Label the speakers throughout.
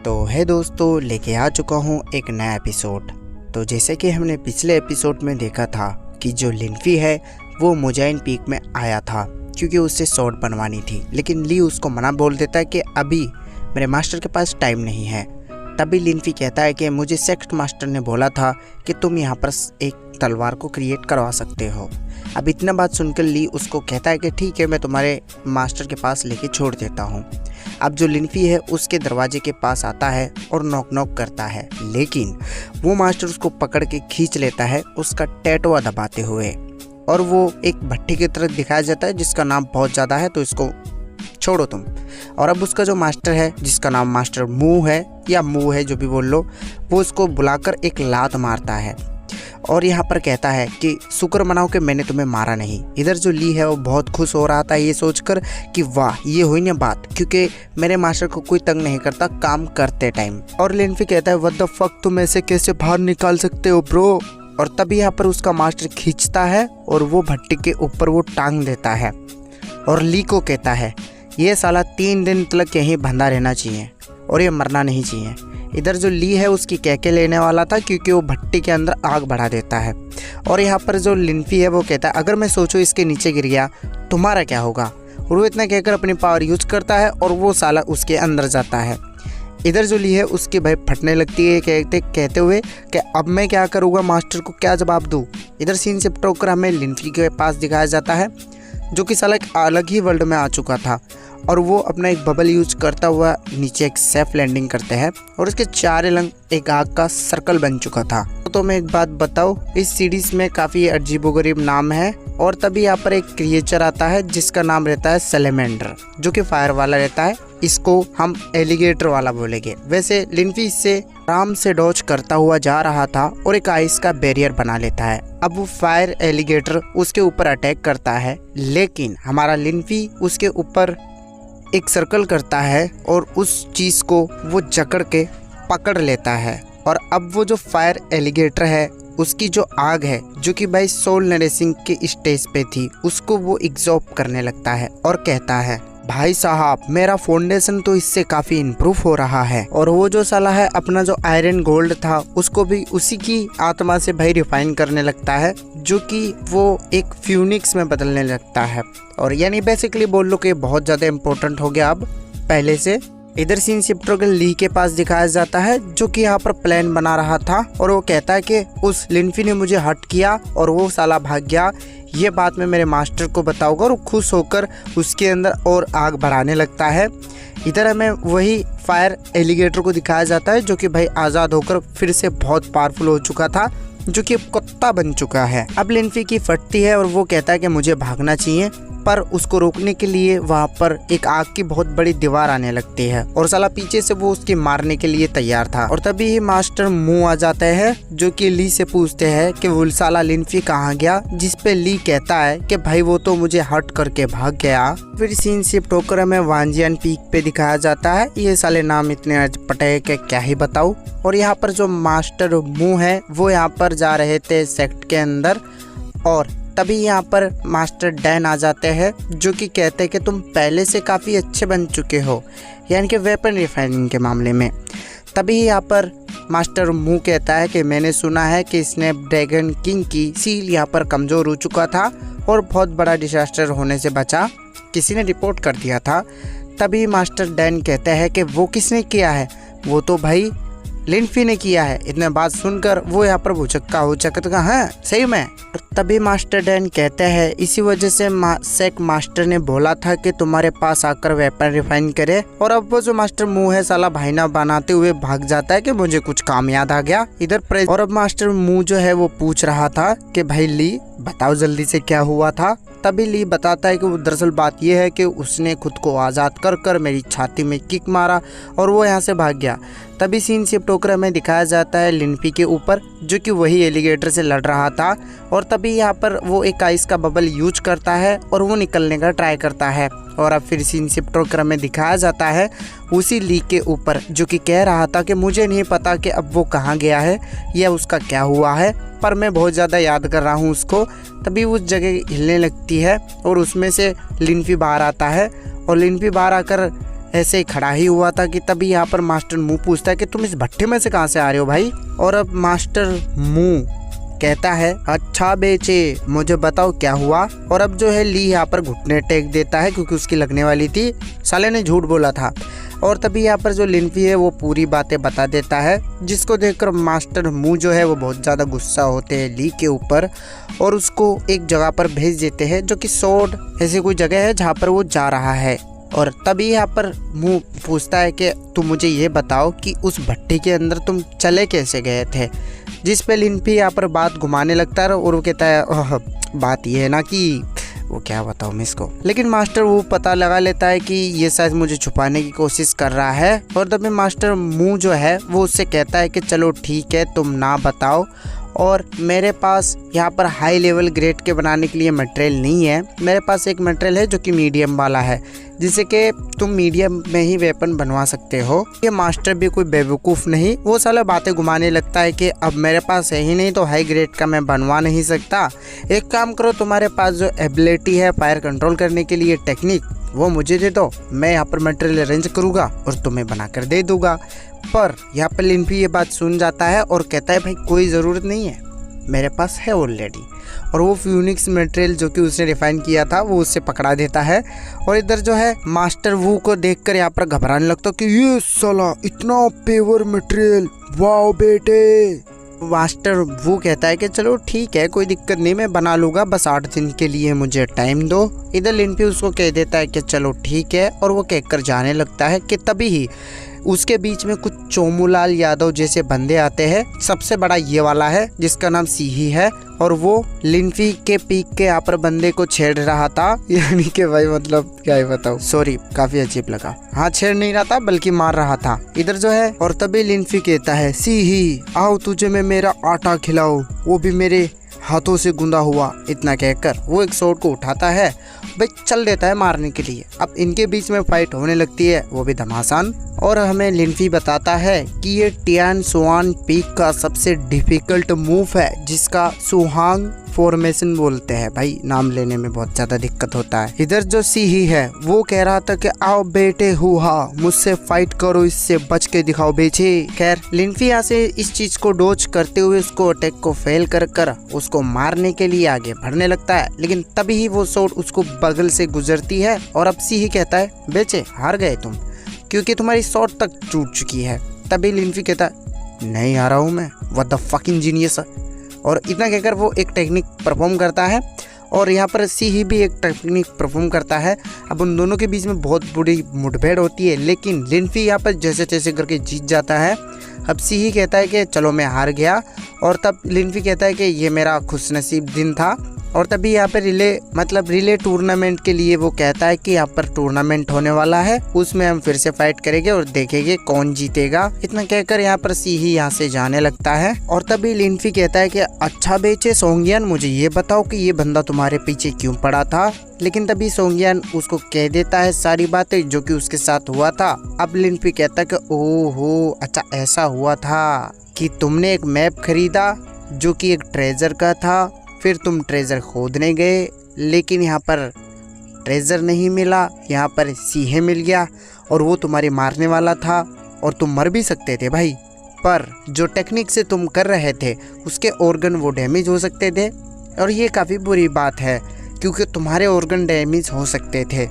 Speaker 1: तो है दोस्तों, लेके आ चुका हूँ एक नया एपिसोड। तो जैसे कि हमने पिछले एपिसोड में देखा था कि जो लिनफी है वो मोजाइन पीक में आया था क्योंकि उससे शॉर्ट बनवानी थी, लेकिन ली उसको मना बोल देता है कि अभी मेरे मास्टर के पास टाइम नहीं है। तभी लिनफी कहता है कि मुझे सेक्ट मास्टर ने बोला था कि तुम यहाँ पर एक तलवार को क्रिएट करवा सकते हो। अब इतना बात सुनकर ली उसको कहता है कि ठीक है, मैं तुम्हारे मास्टर के पास लेके छोड़ देता हूँ। अब जो लिनफी है उसके दरवाजे के पास आता है और नॉक नॉक करता है, लेकिन वो मास्टर उसको पकड़ के खींच लेता है उसका टैटुआ दबाते हुए, और वो एक भट्टी की तरह दिखाया जाता है जिसका नाम बहुत ज़्यादा है तो इसको छोड़ो तुम। और अब उसका जो मास्टर है जिसका नाम मास्टर मुंह है या मुंह है, जो भी बोल लो, वो उसको बुलाकर एक लात मारता है और यहाँ पर कहता है कि शुक्र मनाओ कि मैंने तुम्हें मारा नहीं। इधर जो ली है वो बहुत खुश हो रहा था ये सोचकर कि वाह, ये हुई ना बात, क्योंकि मेरे मास्टर को कोई तंग नहीं करता काम करते टाइम। और लिनफी कहता है व्हाट द फक, तुम ऐसे कैसे बाहर निकाल सकते हो ब्रो। और तभी यहाँ पर उसका मास्टर खींचता है और वो भट्टी के ऊपर वो टांग देता है और ली को कहता है ये साला 3 दिन तक यहीं बंधा रहना चाहिए और ये मरना नहीं चाहिए। इधर जो ली है उसकी कहके लेने वाला था क्योंकि वो भट्टी के अंदर आग बढ़ा देता है। और यहाँ पर जो लिनफी है वो कहता है अगर मैं सोचूं इसके नीचे गिर गया तुम्हारा क्या होगा। और वो इतना कहकर अपनी पावर यूज करता है और वो साला उसके अंदर जाता है। इधर जो ली है उसकी भाई फटने लगती है कहते हुए कि अब मैं क्या करूँगा, मास्टर को क्या जवाब दूँ। इधर सीन शिफ्ट होकर हमें लिनफी के पास दिखाया जाता है जो कि साला एक अलग ही वर्ल्ड में आ चुका था, और वो अपना एक बबल यूज करता हुआ नीचे एक सेफ लैंडिंग करते हैं और उसके चारों रंग एक आग का सर्कल बन चुका था। तो मैं एक बात बताऊं, इस सीरीज में काफ़ी अजीबोगरीब नाम है। और तभी यहाँ पर एक क्रिएचर आता है जिसका नाम रहता है सैलेमेंडर, जो कि फायर वाला रहता है। इसको हम एलिगेटर वाला बोलेंगे। वैसे लिनफी इससे आराम से डॉज करता हुआ जा रहा था और एक आइस का बैरियर बना लेता है। अब वो फायर एलिगेटर उसके ऊपर अटैक करता है, लेकिन हमारा लिनफी उसके ऊपर एक सर्कल करता है और उस चीज़ को वो जकड़ के पकड़ लेता है। और अब वो जो फायर एलिगेटर है उसकी जो आग है, जो कि भाई सोल नरेसिंग के स्टेज पे थी, उसको वो एग्जॉर्ब करने लगता है और कहता है भाई साहब मेरा फाउंडेशन तो इससे काफ़ी इम्प्रूव हो रहा है। और वो जो साला है अपना जो आयरन गोल्ड था उसको भी उसी की आत्मा से भाई रिफाइन करने लगता है, जो कि वो एक फ्यूनिक्स में बदलने लगता है। और यानी बेसिकली बोल लो कि बहुत ज़्यादा इम्पोर्टेंट हो गया अब पहले से। इधर सीन शिफ्ट होकर ली के पास दिखाया जाता है जो कि यहाँ पर प्लान बना रहा था, और वो कहता है कि उस लिनफी ने मुझे हर्ट किया और वो साला भाग गया, ये बात मैं मेरे मास्टर को बताऊंगा। और खुश होकर उसके अंदर और आग बढ़ाने लगता है। इधर हमें वही फायर एलिगेटर को दिखाया जाता है जो कि भाई आज़ाद होकर फिर से बहुत पावरफुल हो चुका था, जो कि अब कुत्ता बन चुका है। अब लिनफी की फटती है और वो कहता है कि मुझे भागना चाहिए, पर उसको रोकने के लिए वहाँ पर एक आग की बहुत बड़ी दीवार आने लगती है और साला पीछे से वो उसकी मारने के लिए तैयार था। और तभी ही मास्टर मुंह आ जाते हैं जो कि ली से पूछते हैं कि वो साला लिनफी कहाँ गया, जिस पे ली कहता है कि भाई वो तो मुझे हर्ट करके भाग गया। फिर सीन शिफ्ट होकर हमें वांजियन पीक पे दिखाया जाता है। ये साले नाम इतने अटपटे के क्या ही बताऊं। और यहाँ पर जो मास्टर मुंह है वो यहाँ पर जा रहे थे सेक्ट के अंदर, और तभी यहाँ पर मास्टर डैन आ जाते हैं जो कि कहते हैं कि तुम पहले से काफ़ी अच्छे बन चुके हो, यानी कि वेपन रिफाइनिंग के मामले में। तभी यहाँ पर मास्टर मुंह कहता है कि मैंने सुना है कि स्नैपड्रैगन किंग की सील यहाँ पर कमज़ोर हो चुका था और बहुत बड़ा डिजास्टर होने से बचा, किसी ने रिपोर्ट कर दिया था। तभी मास्टर डैन कहते हैं कि वो किसने किया है, वो तो भाई लिनफी ने किया है। इतने बात सुनकर वो यहाँ पर भुचक्का हो चक्का तो कहा हाँ सही में। तभी मास्टर डैन कहते हैं इसी वजह से सेक मास्टर ने बोला था कि तुम्हारे पास आकर वेपन रिफाइन करे। और अब वो जो मास्टर मुंह है साला भाईना बनाते हुए भाग जाता है कि मुझे कुछ काम याद आ गया इधर। और अब मास्टर मुंह जो है वो पूछ रहा था कि भाई ली बताओ जल्दी से क्या हुआ था। तभी ली बताता है कि वो दरअसल बात यह है कि उसने खुद को आज़ाद कर मेरी छाती में किक मारा और वो यहाँ से भाग गया। तभी सीन शिफ्ट होकर हमें दिखाया जाता है लिनफी के ऊपर जो कि वही एलिगेटर से लड़ रहा था। और तभी यहाँ पर वो एक आइस का बबल यूज करता है और वो निकलने का ट्राई करता है। और अब फिर सीन शिफ्ट होकर हमें दिखाया जाता है उसी ली के ऊपर जो कि कह रहा था कि मुझे नहीं पता कि अब वो कहाँ गया है या उसका क्या हुआ है, पर मैं बहुत ज़्यादा याद कर रहा हूँ उसको। तभी उस जगह हिलने लगती है और उसमें से लिनफी बाहर आता है और लिनफी बाहर आकर ऐसे ही खड़ा ही हुआ था कि तभी यहाँ पर मास्टर मुंह पूछता है कि तुम इस भट्टे में से कहाँ से आ रहे हो भाई। और अब मास्टर मुंह कहता है अच्छा बेचे, मुझे बताओ क्या हुआ। और अब जो है ली यहाँ पर घुटने टेक देता है क्योंकि उसकी लगने वाली थी, साले ने झूठ बोला था। और तभी यहाँ पर जो लिनफी है वो पूरी बातें बता देता है, जिसको देखकर मास्टर मुंह जो है वो बहुत ज़्यादा गुस्सा होते हैं ली के ऊपर और उसको एक जगह पर भेज देते हैं जो कि सोड ऐसी कोई जगह है जहाँ पर वो जा रहा है। और तभी यहाँ पर मुंह पूछता है कि तुम मुझे ये बताओ कि उस भट्टी के अंदर तुम चले कैसे गए थे। जिस पे लिनफी यहाँ पर बात घुमाने लगता है और वो कहता है बात ये है ना कि वो क्या बताऊँ मैं इसको। लेकिन मास्टर वो पता लगा लेता है कि ये शायद मुझे छुपाने की कोशिश कर रहा है। और तभी मास्टर मुंह जो है वो उससे कहता है कि चलो ठीक है तुम ना बताओ, और मेरे पास यहाँ पर हाई लेवल ग्रेड के बनाने के लिए मटेरियल नहीं है। मेरे पास एक मटेरियल है जो कि मीडियम वाला है, जिससे कि तुम मीडियम में ही वेपन बनवा सकते हो। ये मास्टर भी कोई बेवकूफ़ नहीं, वो साला बातें घुमाने लगता है कि अब मेरे पास है ही नहीं तो हाई ग्रेड का मैं बनवा नहीं सकता। एक काम करो, तुम्हारे पास जो एबिलिटी है फायर कंट्रोल करने के लिए टेक्निक, वो मुझे दे दो, मैं यहाँ पर मटेरियल अरेंज करूँगा और तुम्हें बना कर दे दूँगा। पर यहाँ पर लिनफी ये बात सुन जाता है और कहता है भाई कोई ज़रूरत नहीं है, मेरे पास है ऑलरेडी। और वो फ्यूनिक्स मटेरियल जो कि उसने रिफाइन किया था वो उससे पकड़ा देता है। और इधर जो है मास्टर वू को देखकर यहाँ पर घबराने लगता कि ये साला इतना पेवर मटेरियल, वाओ बेटे। मास्टर वो कहता है कि चलो ठीक है कोई दिक्कत नहीं, मैं बना लूँगा, बस 8 दिन के लिए मुझे टाइम दो। इधर लिनफी उसको कह देता है कि चलो ठीक है, और वो कहकर जाने लगता है कि तभी ही उसके बीच में कुछ चोमूलाल यादव जैसे बंदे आते हैं। सबसे बड़ा ये वाला है जिसका नाम सीही है, और वो लिनफी के पीक के यहाँ पर बंदे को छेड़ रहा था, यानी कि भाई मतलब क्या ही बताऊँ, सॉरी काफी अजीब लगा। हाँ, छेड़ नहीं रहा था बल्कि मार रहा था इधर जो है। और तभी लिनफी कहता है सीही आओ तुझे मैं मेरा आटा खिलाऊं, वो भी मेरे हाथों से गुंदा हुआ। इतना कहकर वो एक स्वॉर्ड को उठाता है, भाई चल देता है मारने के लिए। अब इनके बीच में फाइट होने लगती है, वो भी घमासान। और हमें लिनफी बताता है कि ये टियान सुआन पीक का सबसे डिफिकल्ट मूव है, जिसका सुहांग फॉर्मेशन बोलते हैं। भाई नाम लेने में बहुत ज्यादा दिक्कत होता है। इधर जो सीही है वो कह रहा था कि आओ बेटे हुआ मुझसे फाइट करो, इससे बच के दिखाओ बेचे। खैर लिनफी यहाँ से इस चीज को डोज करते हुए उसको अटैक को फेल कर उसको मारने के लिए आगे बढ़ने लगता है। लेकिन तभी ही वो शॉट उसको बगल से गुजरती है और अब सीही कहता है बेचे हार गए तुम, क्योंकि तुम्हारी शॉट तक टूट चुकी है। तभी लिनफी कहता है नहीं आ रहा हूँ मैं, व्हाट द फकिंग जीनियस। और इतना कहकर वो एक टेक्निक परफॉर्म करता है और यहाँ पर सीही भी एक टेक्निक परफॉर्म करता है। अब उन दोनों के बीच में बहुत बुरी मुठभेड़ होती है, लेकिन लिनफी यहाँ पर जैसे तैसे करके जीत जाता है। अब सीही कहता है कि चलो मैं हार गया, और तब लिनफी कहता है कि ये मेरा खुशनसीब दिन था। और तभी यहाँ पर रिले टूर्नामेंट के लिए वो कहता है कि यहाँ पर टूर्नामेंट होने वाला है, उसमें हम फिर से फाइट करेंगे और देखेंगे कौन जीतेगा। इतना कहकर यहाँ पर सीही यहाँ से जाने लगता है। और तभी लिनफी कहता है कि अच्छा बेचे सोंगियान, मुझे ये बताओ कि ये बंदा तुम्हारे पीछे क्यों पड़ा था। लेकिन तभी सोंगियान उसको कह देता है सारी बातें जो कि उसके साथ हुआ था। अब लिनफी कहता है कि ओहो अच्छा ऐसा हुआ था कि तुमने एक मैप खरीदा जो कि एक ट्रेजर का था, फिर तुम ट्रेजर खोदने गए, लेकिन यहाँ पर ट्रेजर नहीं मिला, यहाँ पर सीहे मिल गया और वो तुम्हारे मारने वाला था और तुम मर भी सकते थे भाई। पर जो टेक्निक से तुम कर रहे थे उसके ऑर्गन वो डैमेज हो सकते थे, और ये काफ़ी बुरी बात है क्योंकि तुम्हारे ऑर्गन डैमेज हो सकते थे।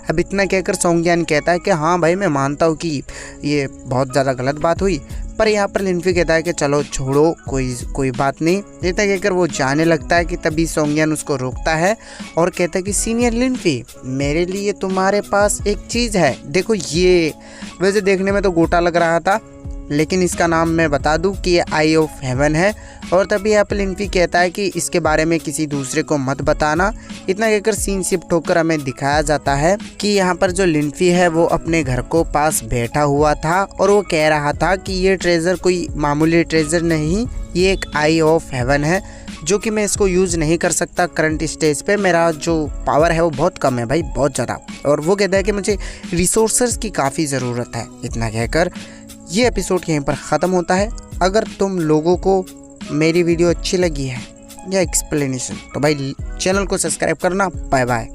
Speaker 1: अब इतना कहकर सोंगियान कहता है कि हाँ भाई मैं मानता हूँ कि ये बहुत ज़्यादा गलत बात हुई, पर यहाँ पर लिनफी कहता है कि चलो छोड़ो कोई बात नहीं। इतना कहकर वो जाने लगता है कि तभी सोंगियान उसको रोकता है और कहता है कि सीनियर लिनफी मेरे लिए तुम्हारे पास एक चीज़ है, देखो ये वैसे देखने में तो गोटा लग रहा था, लेकिन इसका नाम मैं बता दूं कि ये आई ऑफ हेवन है। और तभी यहाँ पर लिनफी कहता है कि इसके बारे में किसी दूसरे को मत बताना। इतना कहकर सीन शिफ्ट होकर हमें दिखाया जाता है कि यहाँ पर जो लिनफी है वो अपने घर को पास बैठा हुआ था और वो कह रहा था कि ये ट्रेजर कोई मामूली ट्रेजर नहीं, ये एक आई ऑफ हेवन है जो कि मैं इसको यूज़ नहीं कर सकता करंट स्टेज पे, मेरा जो पावर है वो बहुत कम है भाई, बहुत ज़्यादा। और वो कहता है कि मुझे रिसोर्सेज की काफ़ी ज़रूरत है। इतना कहकर ये एपिसोड यहीं पर ख़त्म होता है। अगर तुम लोगों को मेरी वीडियो अच्छी लगी है या एक्सप्लेनेशन तो भाई चैनल को सब्सक्राइब करना। Bye bye.